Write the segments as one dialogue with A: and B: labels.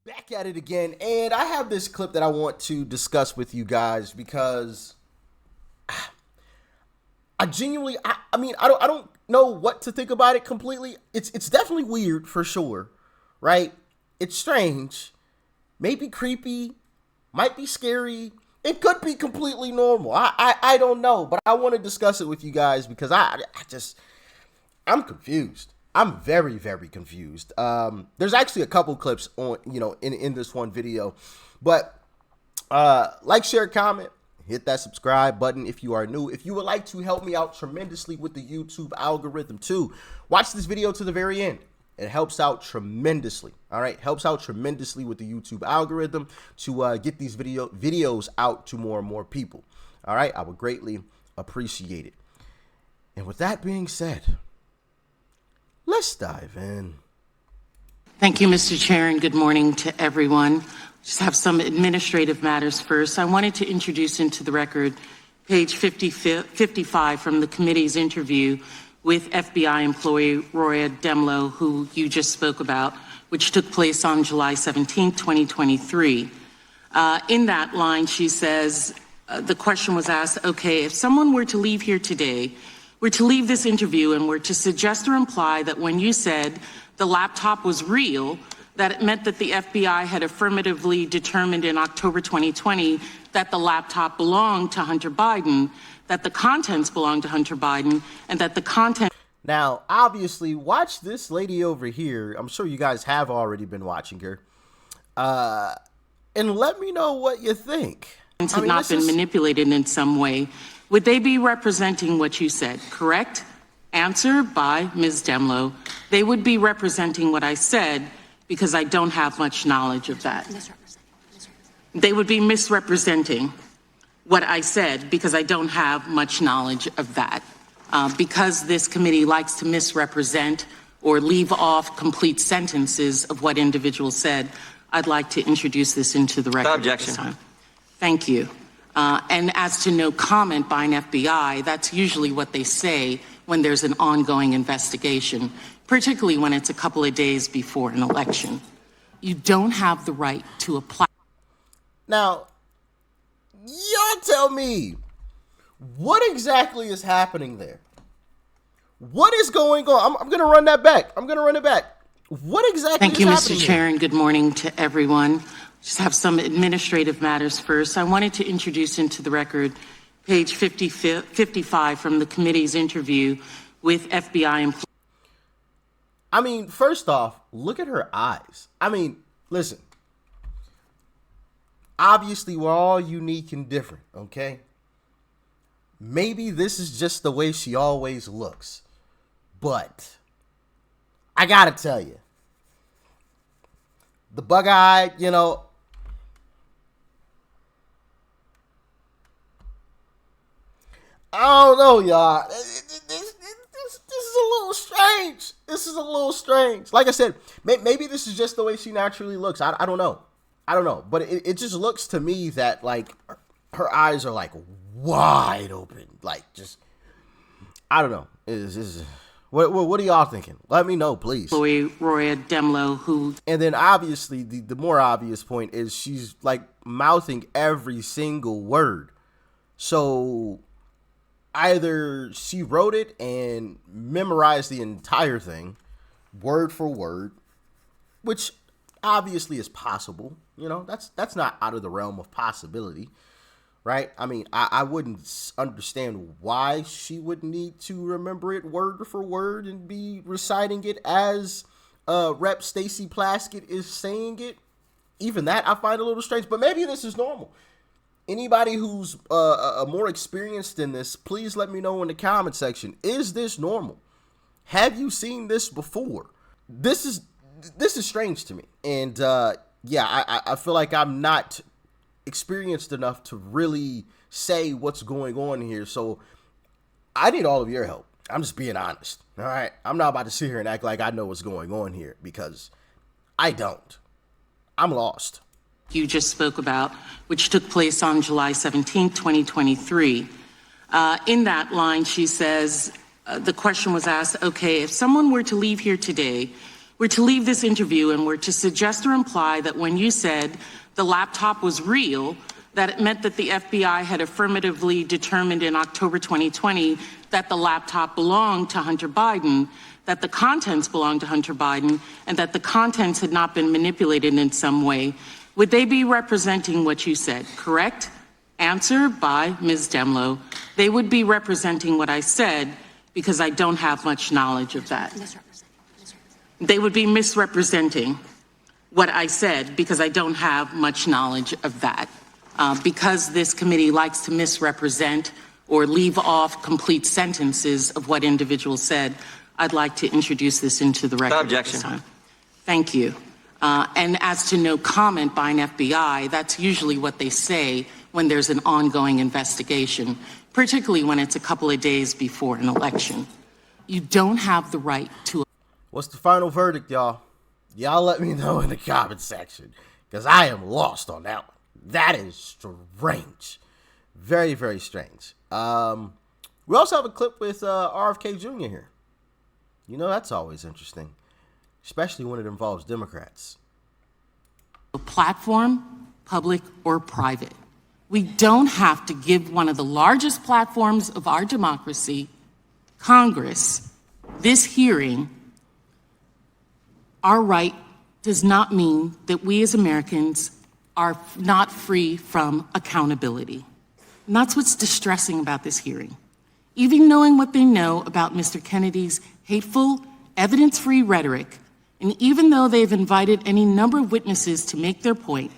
A: Back at it again, and I have this clip that I want to discuss with you guys because I genuinely, I don't know what to think about it completely. It's definitely weird for sure, right? It's strange, maybe creepy, might be scary. It could be completely normal. I don't know, but I want to discuss it with you guys because I'm confused. I'm very, very confused. There's actually a couple clips on, in this one video, but like, share, comment, hit that subscribe button if you are new. If you would like to help me out tremendously with the YouTube algorithm too, watch this video to the very end. It helps out tremendously. All right, helps out tremendously with the YouTube algorithm to get these videos out to more and more people. All right, I would greatly appreciate it. And with that being said, let's dive in.
B: Thank you, Mr. Chair, and good morning to everyone. Just have some administrative matters first. I wanted to introduce into the record page 55 from the committee's interview with FBI employee Roya Demlow, who you just spoke about, which took place on July 17, 2023. In that line, she says, the question was asked, okay, if someone were to leave here today, were to leave this interview and were to suggest or imply that when you said the laptop was real, that it meant that the FBI had affirmatively determined in October 2020 that the laptop belonged to Hunter Biden, that the contents belonged to Hunter Biden, and that the content...
A: Now, obviously, watch this lady over here. I'm sure you guys have already been watching her. And let me know what you think.
B: ...had not been manipulated in some way. Would they be representing what you said, correct? Answer by Ms. Demlow. They would be representing what I said because I don't have much knowledge of that. They would be misrepresenting what I said because I don't have much knowledge of that. Because this committee likes to misrepresent or leave off complete sentences of what individuals said, I'd like to introduce this into the record.
C: Objection.
B: This time. Thank you. And as to no comment by an FBI, that's usually what they say when there's an ongoing investigation, particularly when it's a couple of days before an election. You don't have the right to apply.
A: Now, y'all tell me, what exactly is happening there? What is going on? I'm going to run that back. What exactly
B: Thank you,
A: is
B: Mr.
A: happening
B: Chair, and good morning to everyone. Just have some administrative matters first. I wanted to introduce into the record page 55 from the committee's interview with FBI employees.
A: I mean, first off, look at her eyes. I mean, listen. Obviously, we're all unique and different, okay? Maybe this is just the way she always looks. But I gotta tell you, the bug-eyed, I don't know, y'all. This is a little strange. This is a little strange. Like I said, maybe this is just the way she naturally looks. I don't know. But it just looks to me that, like, her eyes are, like, wide open. Like, just, I don't know. What are y'all thinking? Let me know, please.
B: Roya Demlow, who...
A: And then, obviously, the more obvious point is she's, like, mouthing every single word. So... either she wrote it and memorized the entire thing, word for word, which obviously is possible. That's not out of the realm of possibility, right? I mean, I wouldn't understand why she would need to remember it word for word and be reciting it as Rep. Stacey Plaskett is saying it. Even that I find a little strange, but maybe this is normal. Anybody who's more experienced in this, please let me know in the comment section. Is this normal? Have you seen this before? This is strange to me. And yeah, I feel like I'm not experienced enough to really say what's going on here. So I need all of your help. I'm just being honest. All right. I'm not about to sit here and act like I know what's going on here because I don't. I'm lost.
B: You just spoke about, which took place on July 17, 2023. In that line, she says, the question was asked, okay, if someone were to leave here today, were to leave this interview and were to suggest or imply that when you said the laptop was real, that it meant that the FBI had affirmatively determined in October 2020 that the laptop belonged to Hunter Biden, that the contents belonged to Hunter Biden, and that the contents had not been manipulated in some way, would they be representing what you said, correct? Answer by Ms. Demlow. They would be representing what I said because I don't have much knowledge of that. They would be misrepresenting what I said because I don't have much knowledge of that. Because this committee likes to misrepresent or leave off complete sentences of what individuals said, I'd like to introduce this into the record.
C: Objection.
B: At this time. Thank you. And as to no comment by an FBI, that's usually what they say when there's an ongoing investigation, particularly when it's a couple of days before an election. You don't have the right to.
A: What's the final verdict, y'all? Y'all let me know in the comment section, because I am lost on that one. That is strange. Very, very strange. We also have a clip with RFK Jr. here. You know, that's always interesting, especially when it involves Democrats.
B: A platform, public or private. We don't have to give one of the largest platforms of our democracy, Congress, this hearing. Our right does not mean that we as Americans are not free from accountability. And that's what's distressing about this hearing. Even knowing what they know about Mr. Kennedy's hateful, evidence-free rhetoric, and even though they've invited any number of witnesses to make their point,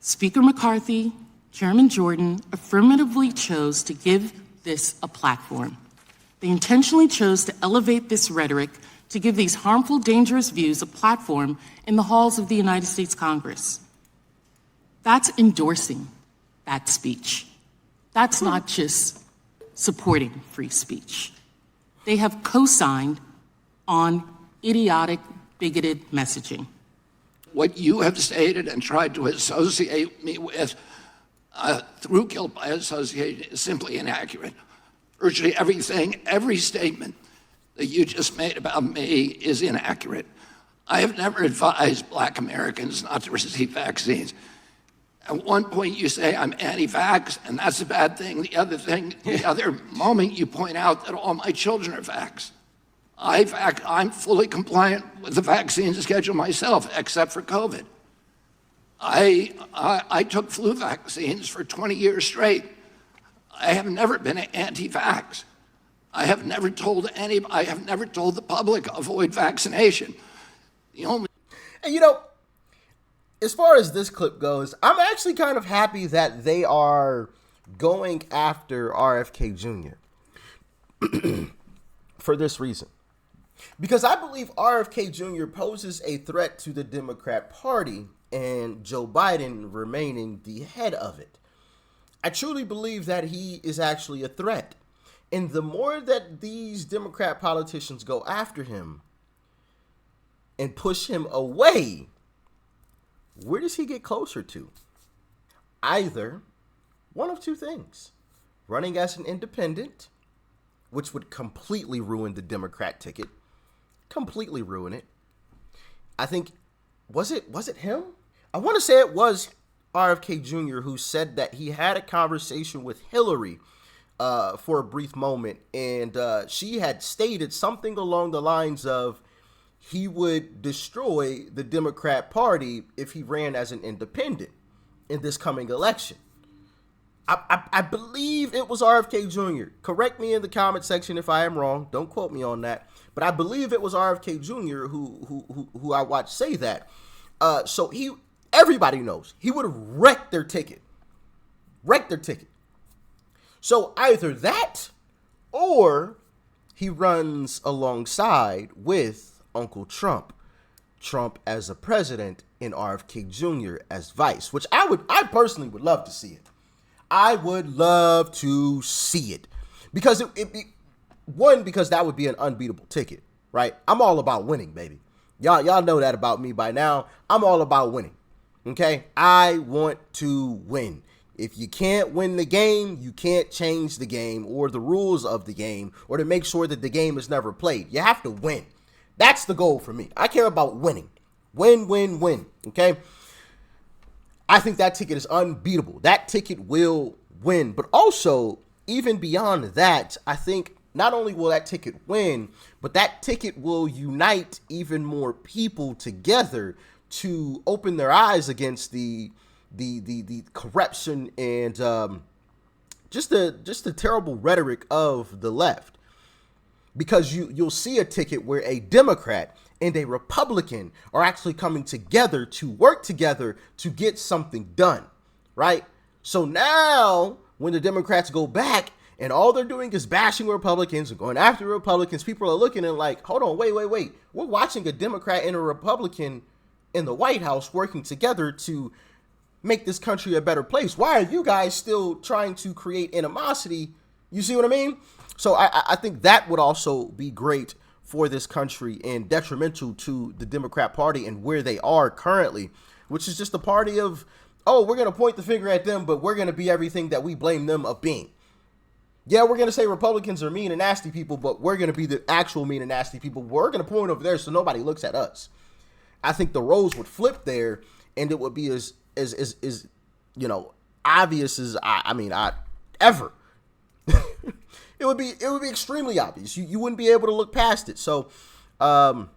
B: Speaker McCarthy, Chairman Jordan affirmatively chose to give this a platform. They intentionally chose to elevate this rhetoric to give these harmful, dangerous views a platform in the halls of the United States Congress. That's endorsing that speech. That's not just supporting free speech. They have co-signed on idiotic, bigoted messaging.
D: What you have stated and tried to associate me with through guilt by association is simply inaccurate. Virtually everything, every statement that you just made about me is inaccurate. I have never advised Black Americans not to receive vaccines. At one point you say I'm anti-vax, and that's a bad thing. The other moment you point out that all my children are vax. I'm fully compliant with the vaccine schedule myself, except for COVID. I took flu vaccines for 20 years straight. I have never been anti-vax. I have never told the public avoid vaccination.
A: And you know, as far as this clip goes, I'm actually kind of happy that they are going after RFK Jr. for this reason. Because I believe RFK Jr. poses a threat to the Democrat Party and Joe Biden remaining the head of it. I truly believe that he is actually a threat. And the more that these Democrat politicians go after him and push him away, where does he get closer to? Either one of two things: running as an independent, which would completely ruin the Democrat ticket, completely ruin it. I think, was it him? I want to say it was RFK Jr. who said that he had a conversation with Hillary for a brief moment, and she had stated something along the lines of he would destroy the Democrat Party if he ran as an independent in this coming election. I believe it was RFK Jr. Correct me in the comment section if I am wrong. Don't quote me on that. But I believe it was RFK Jr. who I watched say that. So everybody knows he would have wrecked their ticket. So either that, or he runs alongside with Uncle Trump. Trump as a president and RFK Jr. as vice, which I personally would love to see it. I would love to see it because because that would be an unbeatable ticket, right? I'm all about winning, baby. Y'all know that about me by now. I'm all about winning. Okay? I want to win. If you can't win the game, you can't change the game or the rules of the game or to make sure that the game is never played. You have to win. That's the goal for me. I care about winning. Win, win, win. Okay? I think that ticket is unbeatable. That ticket will win. But also, even beyond that, I think not only will that ticket win, but that ticket will unite even more people together to open their eyes against the corruption and just the terrible rhetoric of the left. Because you'll see a ticket where a Democrat and a Republican are actually coming together to work together to get something done, right? So now when the Democrats go back and all they're doing is bashing Republicans and going after Republicans, people are looking and like, hold on, wait. We're watching a Democrat and a Republican in the White House working together to make this country a better place. Why are you guys still trying to create animosity? You see what I mean? So I think that would also be great for this country and detrimental to the Democrat Party and where they are currently, which is just a party of, oh, we're going to point the finger at them, but we're going to be everything that we blame them of being. Yeah, we're going to say Republicans are mean and nasty people, but we're going to be the actual mean and nasty people. We're going to point over there so nobody looks at us. I think the roles would flip there, and it would be as obvious as ever. It would be extremely obvious. You wouldn't be able to look past it. So, for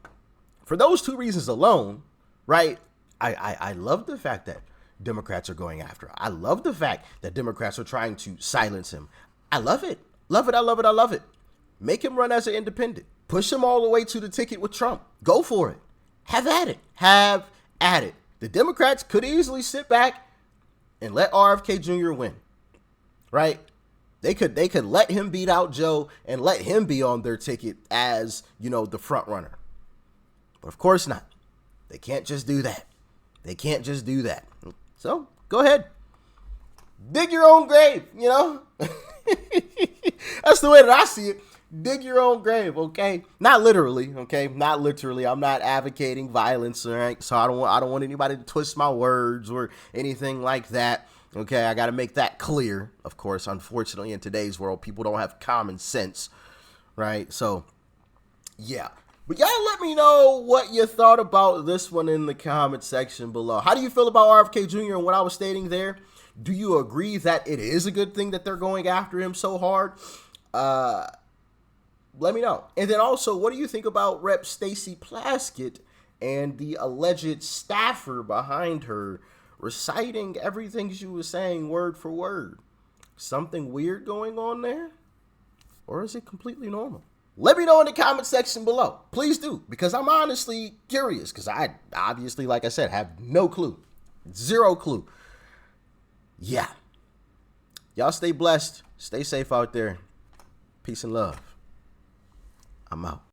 A: those two reasons alone, right? I love the fact that Democrats are going after him. I love the fact that Democrats are trying to silence him. I love it. Love it. I love it. I love it. Make him run as an independent. Push him all the way to the ticket with Trump. Go for it. Have at it. Have at it. The Democrats could easily sit back and let RFK Jr. win, right? They could let him beat out Joe and let him be on their ticket as, the front runner. But of course not. They can't just do that. They can't just do that. So go ahead. Dig your own grave, That's the way that I see it. Dig your own grave, okay? Not literally, okay? Not literally. I'm not advocating violence, all right? So I don't want anybody to twist my words or anything like that. Okay, I got to make that clear. Of course, unfortunately, in today's world, people don't have common sense, right? So, yeah. But y'all let me know what you thought about this one in the comment section below. How do you feel about RFK Jr. and what I was stating there? Do you agree that it is a good thing that they're going after him so hard? Let me know. And then also, what do you think about Rep. Stacey Plaskett and the alleged staffer behind her reciting everything she was saying word for word? Something weird going on there? Or is it completely normal? Let me know in the comment section below. Please do, because I'm honestly curious, because I obviously, like I said, have no clue. Zero clue. Yeah. Y'all stay blessed. Stay safe out there. Peace and love. I'm out.